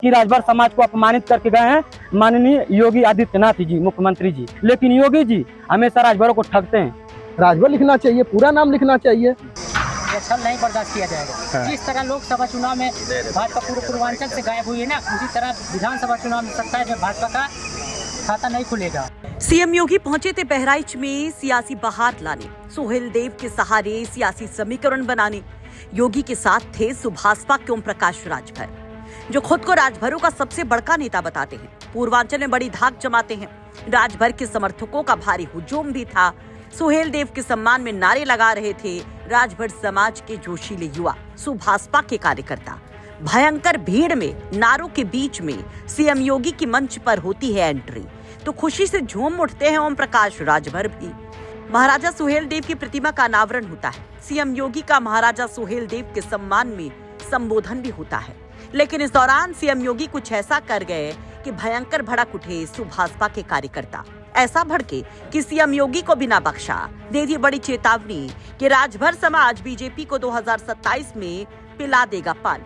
कि राजभर समाज को अपमानित करके गए हैं माननीय योगी आदित्यनाथ जी, मुख्यमंत्री जी। लेकिन योगी जी हमेशा राजभरों को ठगते हैं। राजभर लिखना चाहिए, पूरा नाम लिखना चाहिए। ये छल नहीं बर्दाश्त किया जाएगा। जिस तरह लोकसभा चुनाव में भाजपा पूरे पूर्वांचल से गायब हुई है ना, उसी तरह विधानसभा चुनाव में 27 में भाजपा का खाता नहीं खुलेगा। सीएम योगी पहुंचे थे बहराइच में सियासी बहार लाने, सुहेल देव के सहारे सियासी समीकरण बनाने। योगी के साथ थे सुभाषपा के ओम प्रकाश राजभर, जो खुद को राजभरों का सबसे बड़का नेता बताते हैं। पूर्वांचल में बड़ी धाक जमाते हैं। राजभर के समर्थकों का भारी हुजूम भी था। सुहेल देव के सम्मान में नारे लगा रहे थे राजभर समाज के जोशीले युवा, सुभाषपा के कार्यकर्ता। भयंकर भीड़ में नारों के बीच में सीएम योगी की मंच पर होती है एंट्री, तो खुशी से झूम उठते हैं ओम प्रकाश राजभर भी। महाराजा सुहेल देव की प्रतिमा का अनावरण होता है। सीएम योगी का महाराजा सुहेल देव के सम्मान में संबोधन भी होता है। लेकिन इस दौरान सीएम योगी कुछ ऐसा कर गए कि भयंकर भड़क उठे सुभाषपा के कार्यकर्ता। ऐसा भड़के कि सीएम योगी को बिना बख्शा दे दी बड़ी चेतावनी कि राजभर समाज बीजेपी को 2027 में पिला देगा पानी,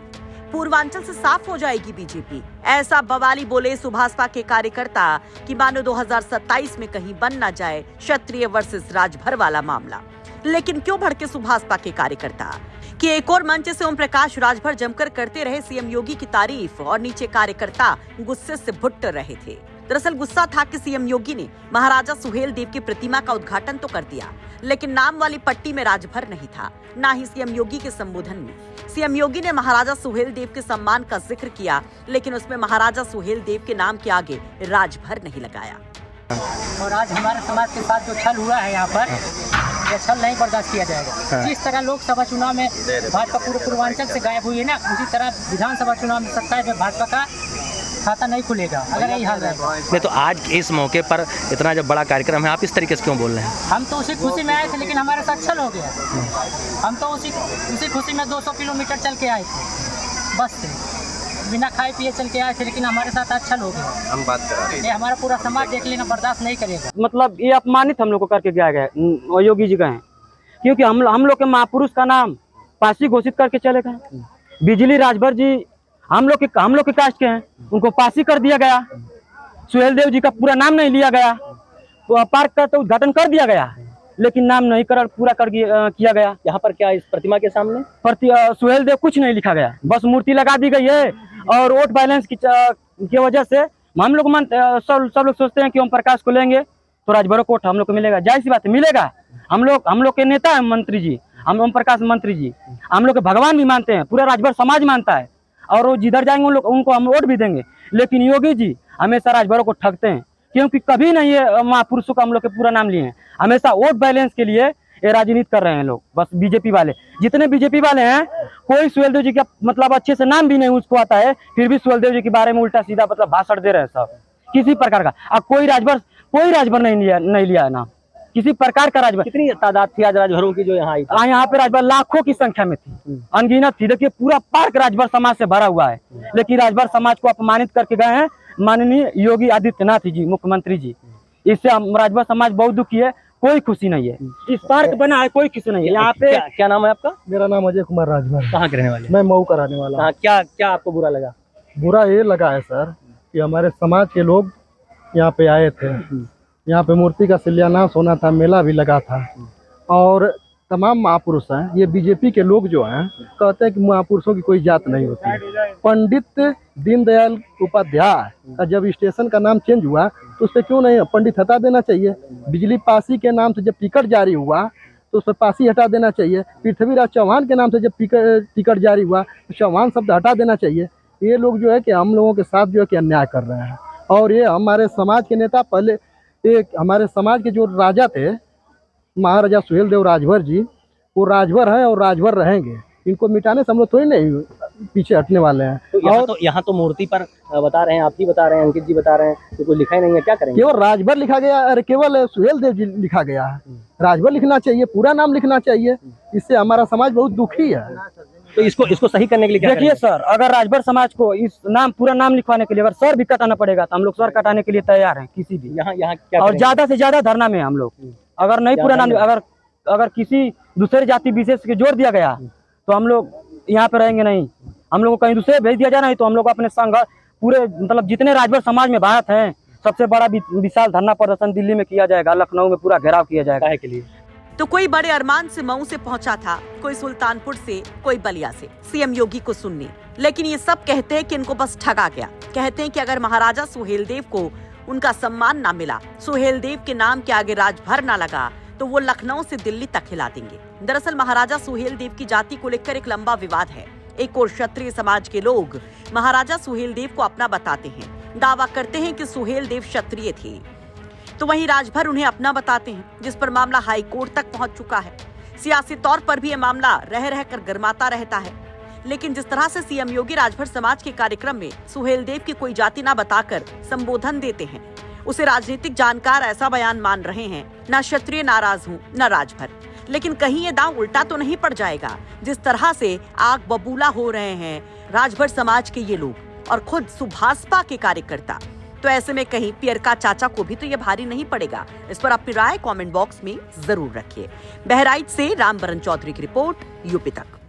पूर्वांचल से साफ हो जाएगी बीजेपी। ऐसा बवाली बोले सुभाषपा के कार्यकर्ता कि मानो 2027 में कहीं बन ना जाए क्षत्रिय वर्सेस राजभर वाला मामला। लेकिन क्यों भड़के सुभाषपा के कार्यकर्ता कि एक और मंच से ओम प्रकाश राजभर जमकर करते रहे सीएम योगी की तारीफ और नीचे कार्यकर्ता गुस्से से भुट्ट रहे थे। दरअसल गुस्सा था कि सीएम योगी ने महाराजा सुहेल देव की प्रतिमा का उद्घाटन तो कर दिया, लेकिन नाम वाली पट्टी में राजभर नहीं था, ना ही सीएम योगी के संबोधन में। सीएम योगी ने महाराजा सुहेल देव के सम्मान का जिक्र किया, लेकिन उसमें महाराजा सुहेल देव के नाम के आगे राजभर नहीं लगाया। और आज हमारे समाज के साथ जो छल हुआ है यहाँ पर, यह छल नहीं बर्दाश्त किया जाएगा। जिस तरह लोकसभा चुनाव में भाजपा पूरे पूर्वांचल से गायब हुई है ना, उसी तरह विधानसभा चुनाव में 27 में भाजपा का खाता नहीं खुलेगा अगर यही हाल रहेगा। नहीं तो आज इस मौके पर इतना जब बड़ा कार्यक्रम है, आप इस तरीके से क्यों बोल रहे हैं? हम तो उसी खुशी में आए थे, लेकिन हमारे साथ छल हो गया। हम तो उसी खुशी में 200 किलोमीटर चल के आए थे, बस से बिना खाए पिए चल के आए थे, लेकिन हमारे साथ आज छल हो गया। हम बात कर रहे हैं, ये हमारा पूरा समाज देख लेना बर्दाश्त नहीं करेगा। मतलब ये अपमानित हम लोग को करके गया गया योगी जी गए, क्योंकि हम लोग के महापुरुष का नाम पासी घोषित करके चले गए। बिजली राजभर जी हम लोग के कास्ट के हैं, उनको पासी कर दिया गया। सुहेल देव जी का पूरा नाम नहीं लिया गया। पार्क का तो उद्घाटन कर दिया गया, लेकिन नाम नहीं पूरा किया गया। यहाँ पर क्या इस प्रतिमा के सामने सुहेल देव कुछ नहीं लिखा गया, बस मूर्ति लगा दी गई है। और वोट बैलेंस की वजह से हम लोग सब लोग सोचते हैं कि ओम प्रकाश को लेंगे तो राजभरों को वोट हम लोग को मिलेगा। जाहिर सी बात है, मिलेगा। हम लोग के नेता है मंत्री जी, हम ओम प्रकाश मंत्री जी हम लोग के भगवान भी मानते हैं, पूरा राजभर समाज मानता है। और वो जिधर जाएंगे उनको हम वोट भी देंगे। लेकिन योगी जी हमेशा राजभरों को ठगते हैं, क्योंकि कभी नहीं ये महापुरुषों का हम लोग के पूरा नाम लिए हैं। हमेशा वोट बैलेंस के लिए ये राजनीति कर रहे हैं लोग। बस बीजेपी वाले, जितने बीजेपी वाले हैं, कोई सुहेल देव जी का मतलब अच्छे से नाम भी नहीं उसको आता है, फिर भी सुहेल देव जी के बारे में उल्टा सीधा मतलब भाषण दे रहे हैं सब, किसी प्रकार का। अब कोई राजभर नहीं लिया नाम, किसी प्रकार का राजभर। कितनी तादाद थी आज राजभरों की जो यहाँ आई थी? यहाँ पे राजभर लाखों की संख्या में थी, अनगिनत थी। देखिए पूरा पार्क राजभर समाज से भरा हुआ है, लेकिन राजभर समाज को अपमानित करके गए हैं माननीय योगी आदित्यनाथ जी, मुख्यमंत्री जी। इससे राजभर समाज बहुत दुखी है, कोई खुशी नहीं है। इस पार्क बना है, कोई खुशी नहीं है। यहाँ पे क्या नाम है आपका? मेरा नाम अजय कुमार राजभर। कहाँ के रहने वाले? मैं मऊ का रहने वाला। क्या आपको बुरा लगा? बुरा ये लगा है सर कि हमारे समाज के लोग यहाँ पे आए थे। यहाँ पे मूर्ति का शिलान्यास होना था, मेला भी लगा था, और तमाम महापुरुष हैं। ये बीजेपी के लोग जो हैं कहते हैं कि महापुरुषों की कोई जात नहीं होती। पंडित दीनदयाल उपाध्याय का जब स्टेशन का नाम चेंज हुआ तो उस पर क्यों नहीं पंडित हटा देना चाहिए? बिजली पासी के नाम से जब टिकट जारी हुआ तो उस पर पासी हटा देना चाहिए। पृथ्वीराज चौहान के नाम से जब टिकट जारी हुआ तो चौहान शब्द हटा देना चाहिए। ये लोग जो है कि हम लोगों के साथ जो है कि अन्याय कर रहे हैं। और ये हमारे समाज के नेता, पहले एक हमारे समाज के जो राजा थे महाराजा सुहेल देव राजभर जी, वो राजभर हैं और राजभर रहेंगे। इनको मिटाने से हम लोग थोड़ी नहीं पीछे हटने वाले हैं। तो यहाँ तो मूर्ति पर बता रहे हैं, आप ही बता रहे हैं, अंकित जी बता रहे हैं, तो कोई लिखा ही नहीं है, क्या करेंगे? केवल राजभर लिखा गया, अरे केवल सुहेल देव जी लिखा गया है। राजभर लिखना चाहिए, पूरा नाम लिखना चाहिए। इससे हमारा समाज बहुत दुखी है। तो इसको सही करने के लिए देखिए सर, अगर राजभर समाज को इस पूरा नाम लिखवाने के लिए अगर सर भी कटाना पड़ेगा तो हम लोग सर कटाने के लिए तैयार हैं, किसी भी। यहाँ क्या और ज्यादा से ज्यादा धरना में हम लोग, अगर नहीं पूरा नाम, अगर किसी दूसरे जाति विशेष के जोड़ दिया गया तो हम लोग यहाँ पे रहेंगे नहीं। हम लोग को कहीं दूसरे भेज दिया जाए, नहीं तो हम लोग अपने पूरे मतलब जितने राजभर समाज में बात है, सबसे बड़ा विशाल धरना प्रदर्शन दिल्ली में किया जाएगा, लखनऊ में पूरा घेराव किया जाएगा। काहे के लिए? तो कोई बड़े अरमान से मऊ से पहुंचा था, कोई सुल्तानपुर से, कोई बलिया से सीएम योगी को सुनने। लेकिन ये सब कहते हैं कि इनको बस ठगा गया। कहते हैं कि अगर महाराजा सुहेलदेव को उनका सम्मान ना मिला, सुहेलदेव के नाम के आगे राजभर ना लगा, तो वो लखनऊ से दिल्ली तक हिला देंगे। दरअसल महाराजा सुहेलदेव की जाति को लेकर एक लंबा विवाद है। एक और क्षत्रिय समाज के लोग महाराजा सुहेलदेव को अपना बताते हैं, दावा करते हैं कि सुहेलदेव क्षत्रिय थे, तो वहीं राजभर उन्हें अपना बताते हैं, जिस पर मामला हाई कोर्ट तक पहुंच चुका है। सियासी तौर पर भी ये मामला रह रहकर गर्माता रहता है। लेकिन जिस तरह से सीएम योगी राजभर समाज के कार्यक्रम में सुहेलदेव की कोई जाति ना बताकर संबोधन देते हैं, उसे राजनीतिक जानकार ऐसा बयान मान रहे हैं, ना क्षत्रिय नाराज हूँ न राजभर। लेकिन कहीं ये दांव उल्टा तो नहीं पड़ जाएगा? जिस तरह से आग बबूला हो रहे हैं राजभर समाज के ये लोग और खुद सुभाषपा के कार्यकर्ता, तो ऐसे में कहीं पियरका चाचा को भी तो ये भारी नहीं पड़ेगा? इस पर अपनी राय कमेंट बॉक्स में जरूर रखिए। बहराइच से रामबरन चौधरी की रिपोर्ट, यूपी तक।